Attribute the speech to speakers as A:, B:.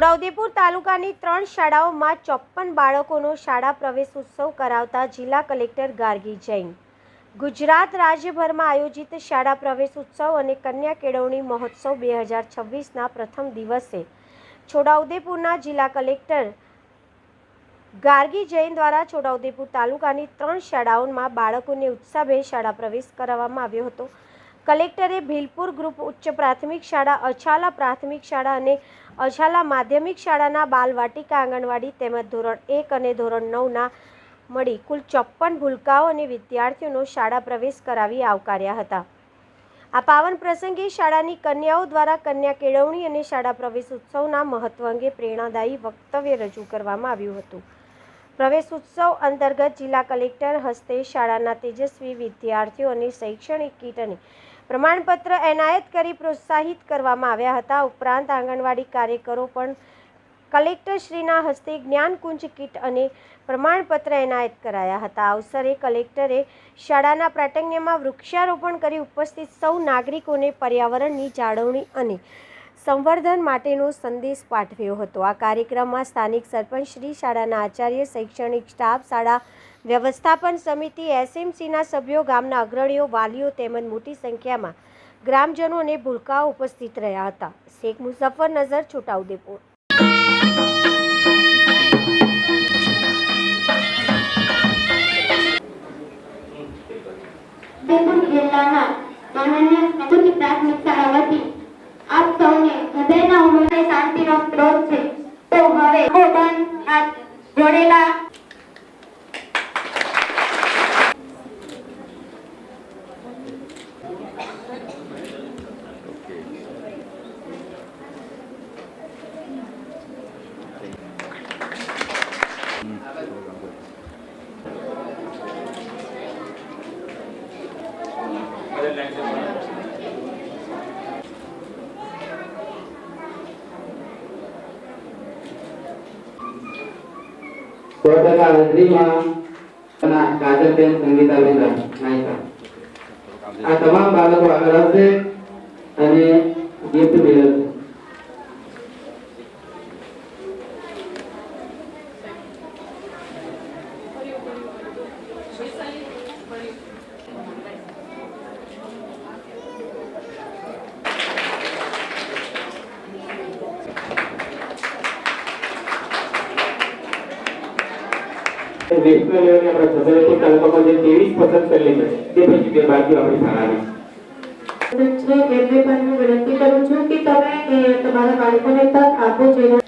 A: છોટાઉદેપુર તાલુકાની 3 શાળાઓમાં 54 બાળકોનો શાળા પ્રવેશ ઉત્સવ કરાવતા જિલ્લા કલેક્ટર ગાર્ગી જૈન ગુજરાત રાજ્યભરમાં આયોજિત શાળા પ્રવેશ ઉત્સવ અને કન્યા કેળવણી મહોત્સવ 2026ના પ્રથમ દિવસે છોટાઉદેપુરના જિલ્લા કલેક્ટર ગાર્ગી જૈન દ્વારા છોટાઉદેપુર તાલુકાની 3 શાળાઓમાં બાળકોને ઉત્સાહભેર શાળા પ્રવેશ કરાવવામાં આવ્યો હતો। કલેક્ટરે ભીલપુર ગ્રુપ ઉચ્ચ પ્રાથમિક શાળા, અછાલા પ્રાથમિક શાળા અને અછાલા માધ્યમિક શાળાના બાલવાટિકા, આંગણવાડી તેમજ ધોરણ 1 અને ધોરણ 9ના મળી કુલ 54 ભૂલકાઓ અને વિદ્યાર્થીઓનો શાળા પ્રવેશ કરાવી આવકાર્યા હતા। આ પાવન પ્રસંગે શાળાની કન્યાઓ દ્વારા કન્યા કેળવણી અને શાળા પ્રવેશ ઉત્સવના મહત્વ અંગે પ્રેરણાદાયી વક્તવ્ય રજૂ કરવામાં આવ્યું હતું। પ્રવેશ ઉત્સવ અંતર્ગત જિલ્લા કલેક્ટર હસ્તે શાળાના તેજસ્વી વિદ્યાર્થીઓ અને શૈક્ષણિક કીટ અને પ્રમાણપત્ર એનાયત કરી પ્રોત્સાહિત કરવામાં આવ્યા હતા। ઉપરાંત આંગણવાડી કાર્યકરો પણ કલેક્ટરશ્રીના હસ્તે જ્ઞાનકુંજ કીટ અને પ્રમાણપત્ર એનાયત કરાયા હતા। આ અવસરે કલેક્ટરે શાળાના પ્રાંગણમાં વૃક્ષારોપણ કરી ઉપસ્થિત સૌ નાગરિકોને પર્યાવરણની જાળવણી અને સંવર્ધન માટેનો સંદેશ પાઠવ્યો હતો। આ કાર્યક્રમમાં સ્થાનિક સરપંચ શ્રી, શાળાના આચાર્ય, શૈક્ષણિક સ્ટાફ, શાળા વ્યવસ્થાપન સમિતિ, એસએમસીના સભ્યો, ગામના અગ્રણીઓ, વાલીઓ તેમજ મોટી સંખ્યામાં ગ્રામજનો અને ભૂલકાઓ ઉપસ્થિત રહ્યા હતા। શેખ મુઝફ્ફર નઝર, છોટાઉદેપુર।
B: જિલ્લાના માનનીય ઉચ્ચ પ્રાથમિક શાળા વતી આપ સૌને હૃદયના ઉમળે શાંતિનો સ્ત્રોત છે। તો હવે આ જોડેલા
C: કોટકા હાજરીમાં કાજલબેન સંગીતાબેન નાયકા આ તમામ બાળકો આગળ આવશે અને ગિફ્ટ મેળવશે। नेशनल लेवल अपना छतरपुर तालुका में 23 पसंद कर लेंगे ते પછી બે બાકી આપણી શાળાની
B: છે એટલે પણ હું વિનંતી કરું છું કે તમે તમારા બાળકોને તક આપો જેના